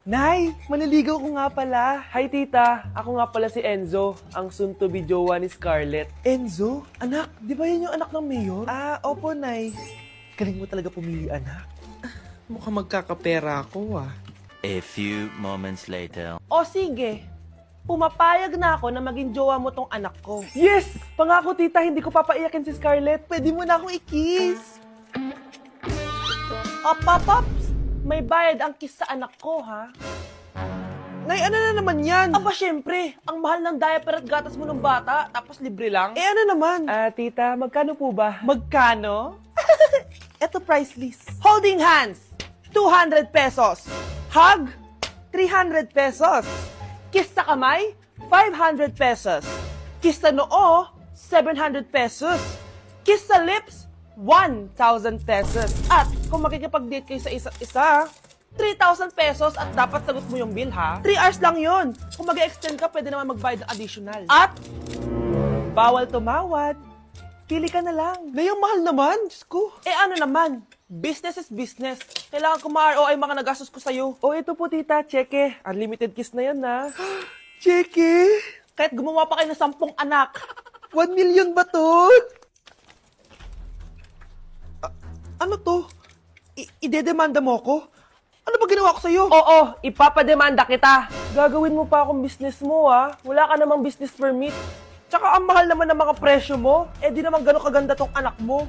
Nay, maniligaw ko nga pala. Hi, tita. Ako nga pala si Enzo, ang soon-to-be jowa ni Scarlett. Enzo? Anak, di ba yan yung anak ng mayor? Ah, opo, Nay. Galing mo talaga pumili, anak. Mukhang magkakapera ako, ah. A few moments later. O sige, pumapayag na ako na maging jowa mo tong anak ko. Yes! Pangako, tita, hindi ko papaiyakin si Scarlett. Pwede mo na akong i-kiss. Paps, may bayad ang kiss sa anak ko, ha? Nay, ano na naman yan? Aba, syempre, ang mahal ng diaper at gatas mo ng bata, tapos libre lang. Eh, ano naman? Tita, magkano po ba? Magkano? Eto price list. Holding hands, 200 pesos. Hug, 300 pesos. Kiss sa kamay, 500 pesos. Kiss sa noo, 700 pesos. Kiss sa lips, 1,000 pesos. At kung makikipag-date kayo sa isa't isa, 3,000 pesos at dapat sagot mo yung bill, ha? 3 hours lang yun. Kung mag-extend ka, pwede naman magbayad ng additional. At bawal tumawad. Pili ka na lang. Ngayong mahal naman, Diyos ko. Eh ano naman, business is business. Kailangan ko ma-ROI mga nagastos ko sa'yo. O ito po, tita, cheque. Unlimited kiss na yan, na. Cheque? Kahit gumawa pa kayo ng 10 anak. 1 million ba to? Ano to? Idedemanda mo ako? Ano ba ginawa ko sa'yo? Oo, ipapademanda kita. Gagawin mo pa akong business mo, ha? Wala ka namang business permit. Tsaka ang mahal naman ng mga presyo mo. Eh di naman gano'ng kaganda tong anak mo.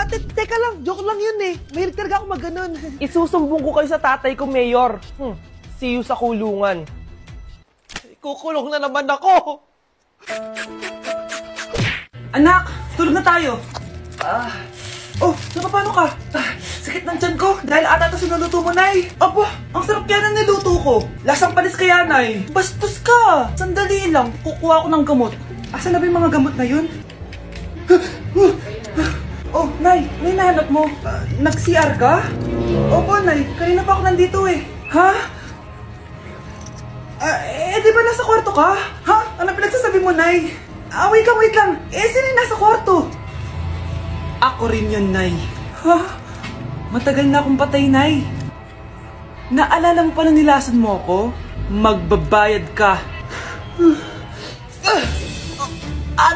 Teka lang, joke lang yun eh. Mahilig talaga ako mag-ganon. Isusumbong ko kayo sa tatay ko, Mayor. See you sa kulungan. Kukulong na naman ako. Anak, tulog na tayo. Napapano ka? Sakit ng tiyan ko dahil ata ito sinuluto mo, Nay. Aba, ang sarap kaya na niluto ko. Lasang panis kaya, Nay. Bastos ka. Sandali lang, kukuha ko ng gamot. Asan na ba yung mga gamot na yun? Nay, may nahanap mo. Nag-CR ka? Opo, Nay. Kanina pa ako nandito eh. Ha? Di ba nasa kwarto ka? Ha? Ano pinagsasabi mo, Nay? Wait lang. Sino yung nasa kwarto? Ako rin yun, Nay. Ha? Matagal na akong patay, Nay. Naalala mo pa na nilasan mo ako? Magbabayad ka.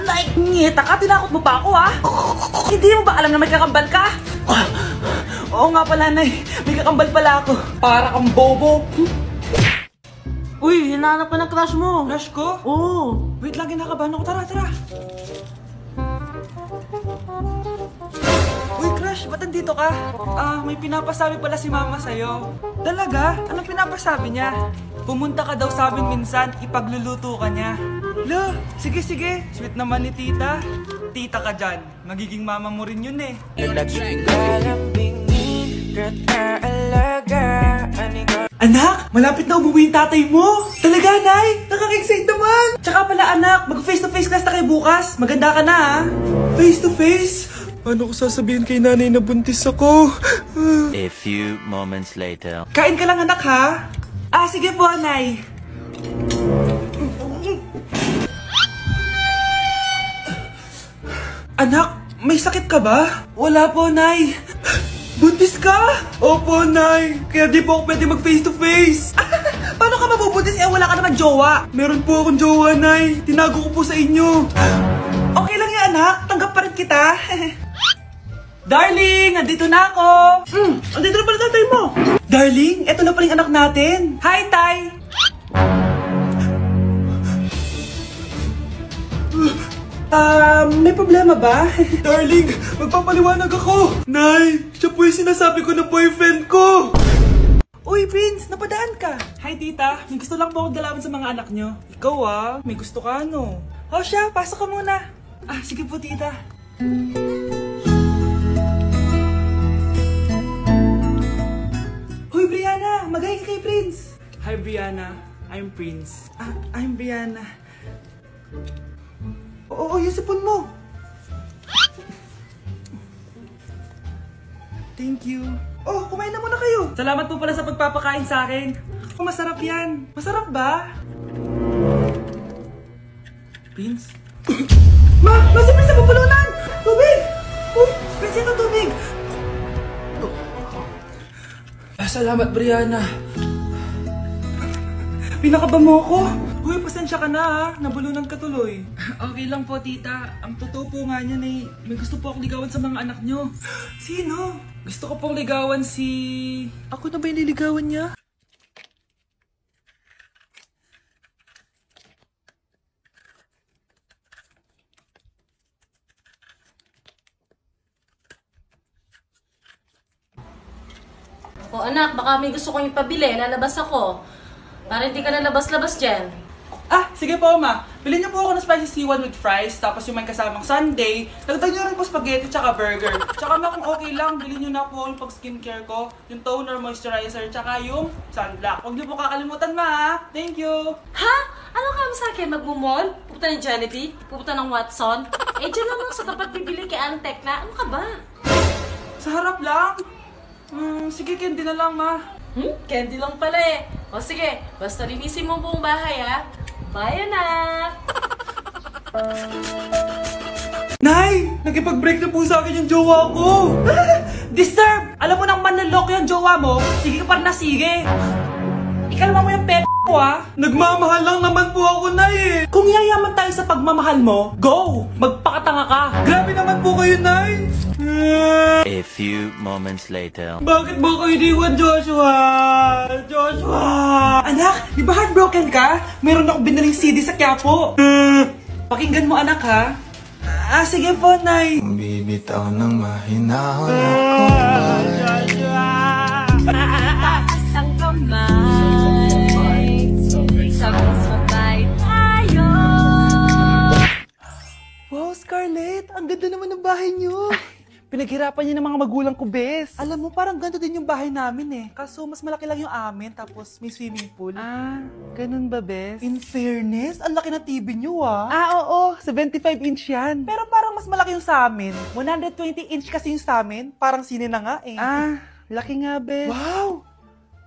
Nay, ngita ka, tinakot mo pa ako, ha? Hindi mo ba alam na may kakambal ka? Oo nga pala, Nay. May kakambal pala ako. Para kang bobo. Uy, hinahanap ka ng crush mo. Crush ko? Oo. Wait lang, kinakabahan ako. Tara. Uy, crush, ba't nandito ka? May pinapasabi pala si Mama sa'yo. Talaga? Anong pinapasabi niya? Pumunta ka daw sa amin minsan, ipagluluto ka niya. Lo, sige. Sweet naman ni tita. Tita ka dyan. Magiging mama mo rin yun eh. Anak, malapit na umuwi yung tatay mo. Talaga, Nay? Nakaka-excite naman. Tsaka pala, anak, mag-face-to-face class na kayo bukas. Maganda ka na, ha? Face-to-face? Paano ko sasabihin kay nanay na buntis ako? A few moments later. Kain ka lang, anak, ha? Sige po, Nay. Anak, may sakit ka ba? Wala po, Nay. Buntis ka? Opo, Nay. Kaya di po ako pwede mag-face-to-face. Paano ka mabubuntis wala ka naman jowa? Meron po akong jowa, Nay. Tinago ko po sa inyo. Okay lang yan, anak. Tanggap pa rin kita. Darling, nandito na ako. Andito na pala tatay mo. Darling, eto na pala yung anak natin. Hi, Tay. May problema ba? Darling, magpapaliwanag ako. Nay, siya po yung sinasabi ko na boyfriend ko. Uy, Prince, napadaan ka. Hi, tita. May gusto lang po akong dalawin sa mga anak nyo. Ikaw, may gusto ka, no? Siya, pasok ka muna. Sige po, tita. Hoy, Brianna, magay ka kay Prince. Hi, Brianna. I'm Prince. I'm Brianna. Oo, yung sipon mo. Thank you. Kumain na muna kayo. Salamat po pala sa pagpapakain sa akin. Masarap yan. Masarap ba? Prince? Ma! Si Prince na pupulunan! Tubig! Prince, ito tubig! Salamat, Brianna. Pinakaba mo ako. Uy, pasensya ka na ha. Nabulunan ka tuloy. Okay lang po, tita. Ang totoo po nga niyan eh. May gusto po akong ligawan sa mga anak nyo. Sino? Gusto ko pong ligawan si... Ako na ba yung niligawan niya? O anak, baka may gusto kong ipabili. Lalabas ako. Para hindi ka nalabas-labas dyan. Ah, sige po, ma. Bilhin niyo po ako ng spicy seaweed with fries, tapos yung may kasamang sundae. Dagdag niyo rin po spaghetti tsaka burger. Tsaka ma, kung okay lang, bilhin niyo na po yung pag skincare ko, yung toner, moisturizer, tsaka yung sunblock. Huwag niyo po kakalimutan, ma. Thank you. Ha? Ano ka mo sa akin? Magmumall? Pupunta ng Jollibee? Pupunta ng Watson? Eh, dyan lang sa tapat bibili kay Ann Tekla. Ano ka ba? Sa harap lang. Sige, candy na lang, ma. Candy lang pala eh. O sige, basta linisin mo buong bahay ha. Bye, anak! Nay! Nakipag-break na po sa akin yung jowa ko! Disturb! Alam mo nang manloloko yung jowa mo, sige ka pa rin na sige! Ikalma mo yung ko ah! Nagmamahal lang naman po ako, Nay eh! Kung yayaman tayo sa pagmamahal mo, go! Magpakatanga ka! Grabe naman po kayo, Nay! A few moments later. Bakit ba kayo iniwan, Joshua? Joshua! Anak, di ba heartbroken ka? Meron ako binaling CD sa Quiapo. Pakinggan mo, anak, ha? Sige po, Nay. Bibitaw ng mahinahon ako. Taas ang kamay, sabay tayo. Wow, Scarlett! Ang ganda naman ng bahay niyo! Pinaghirapan niya ng mga magulang ko, bes. Alam mo, parang ganito din yung bahay namin eh. Kaso mas malaki lang yung amin, tapos may swimming pool. Ah, ganun ba, bes? In fairness, ang laki na TV niyo ah. Oo, 75-inch yan. Pero parang mas malaki yung sa amin. 120-inch kasi yung sa amin. Parang sine na nga eh. Ah, laki nga, bes. Wow!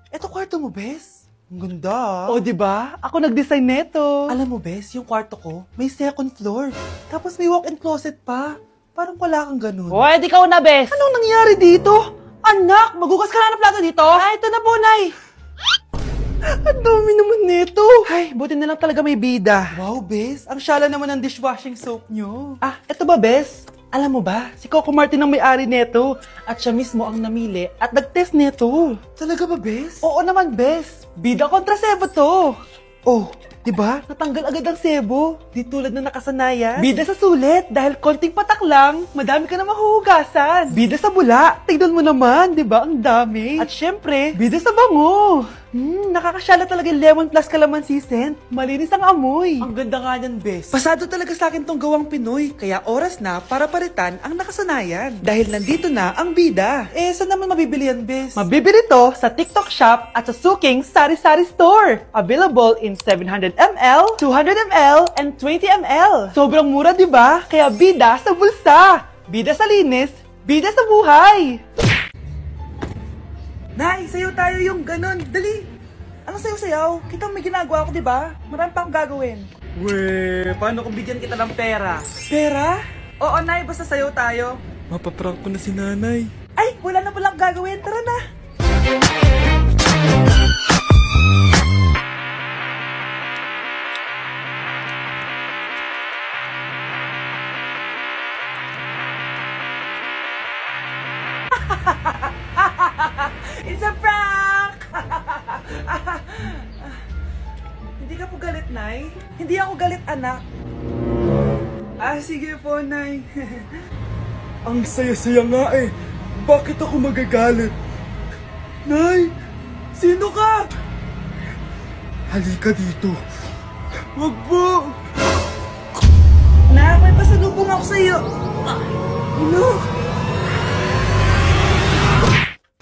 Eto kwarto mo, bes. Ang ganda. O, diba? Ako nag-design neto. Alam mo, bes, yung kwarto ko, may second floor. Tapos may walk-in closet pa. Parang wala kang ganun. O, edi ikaw na, bes. Anong nangyari dito? Anak, magugas ka na ng plato dito? Ah, ito na po, Nay. Ang dami naman nito. Ay, buti na lang talaga may bida. Wow, bes. Ang syala naman ng dishwashing soap nyo. Ah, eto ba, bes? Alam mo ba, si Coco Martin ang may-ari neto. At siya mismo ang namili at nag-test neto. Talaga ba, bes? Oo naman, bes. Bida kontra sebo to. Oh, diba? Natanggal agad ang sebo. Di tulad na nakasanayan. Bida sa sulit. Dahil konting patak lang, madami ka na mahuhugasan. Bida sa bula. Tignan mo naman, diba? Ang dami. At syempre, bida sa bango. Nakakasyala talaga yung lemon plus calamansi scent. Malinis ang amoy. Ang ganda nga niyan, bes. Pasado talaga sa akin tong gawang Pinoy. Kaya oras na para palitan ang nakasanayan. Dahil nandito na ang bida. Eh, saan naman mabibili yan, bes? Mabibili to sa TikTok Shop at sa Suking Sari Sari Store. Available in 700 ml, 200 ml, and 20 ml. Sobrang mura, di ba? Kaya bida sa bulsa. Bida sa linis. Bida sa buhay. Nay, sayaw tayo yung ganon. Dali. Ano sayaw-sayaw? Kita may ginagawa ko, di ba? Marami pa akong gagawin. Weh, paano kung bigyan kita ng pera? Pera? Oo, Nay. Basta sayaw tayo. Mapaprank ko na si nanay. Ay, wala na palang gagawin. Tara na. It's a prank! Hindi ka po galit, Nay? Hindi ako galit, anak. Sige po, Nay. Ang saya-saya nga eh. Bakit ako magagalit? Nay! Sino ka? Halika dito. Wag po! Nak, may pasalubong ako sa'yo. Ano?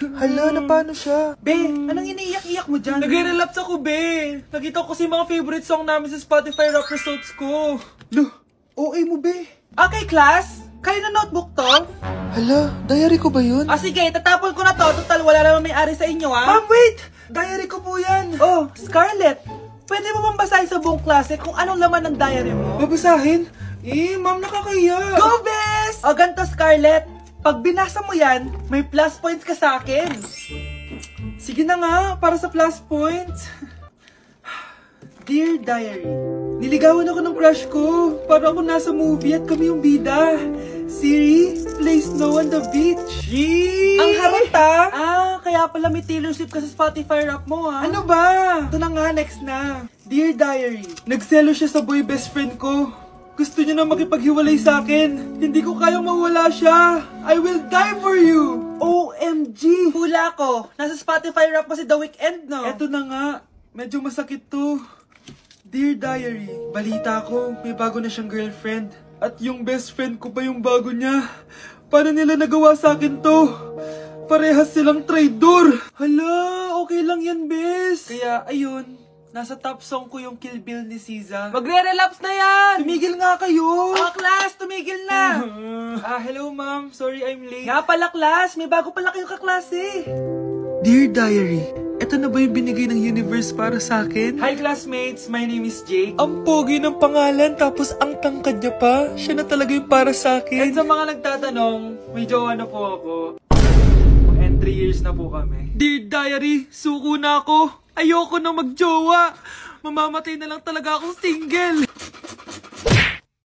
Hala, na paano siya? Be, anong iniiyak-iyak mo dyan? Nagre-relapse ako, be. Nakita ko kasi mga favorite song namin sa Spotify rap results ko. Lo, OA mo, be. Okay, class. Kayo na notebook to? Hala, diary ko ba yun? Sige, tatapon ko na to. Total, wala naman may-ari sa inyo, ha? Ma'am, wait! Diary ko po yan. Oh, Scarlett. Pwede mo bang basahin sa buong klase kung anong laman ng diary mo? Babasahin? Ma'am, nakakaya. Go, bes! O, ganito, Scarlett. Pag binasa mo yan, may plus points ka sa akin. Sige na nga, para sa plus points. Dear Diary, niligawan ako ng crush ko. Para ako nasa movie at kami yung bida. Siri, play Snow on the Beach. Yee! Ang harot kaya pala may Taylor Swift ka sa Spotify rap mo Ano ba? Ito na nga, next na. Dear Diary, nagselo siya sa boy best friend ko. Gusto niya na makipaghiwalay sa akin. Hindi ko kayang mawala siya. I will die for you. OMG! Hula ko. Nasa Spotify rap pa si The Weeknd, no? Eto na nga. Medyo masakit to. Dear Diary, balita ko, may bago na siyang girlfriend. At yung best friend ko pa yung bago niya. Paano nila nagawa sa akin to? Parehas silang traidor. Hala, okay lang yan, bes. Kaya, ayun. Nasa top song ko yung Kill Bill ni SZA. Magre-relapse na yan! Tumigil nga kayo! Class, tumigil na! Hello ma'am. Sorry I'm late. Nga pala, class. May bago pala kayong kaklase. Dear Diary, eto na ba yung binigay ng universe para sa akin? Hi classmates, my name is Jake. Ang pogi ng pangalan, tapos ang tangkad niya pa. Siya na talaga yung para sa akin. And sa mga nagtatanong, may jowa na po ako. And 3 years na po kami. Dear Diary, suko na ako. Ayoko na magjowa. Mamamatay na lang talaga akong single.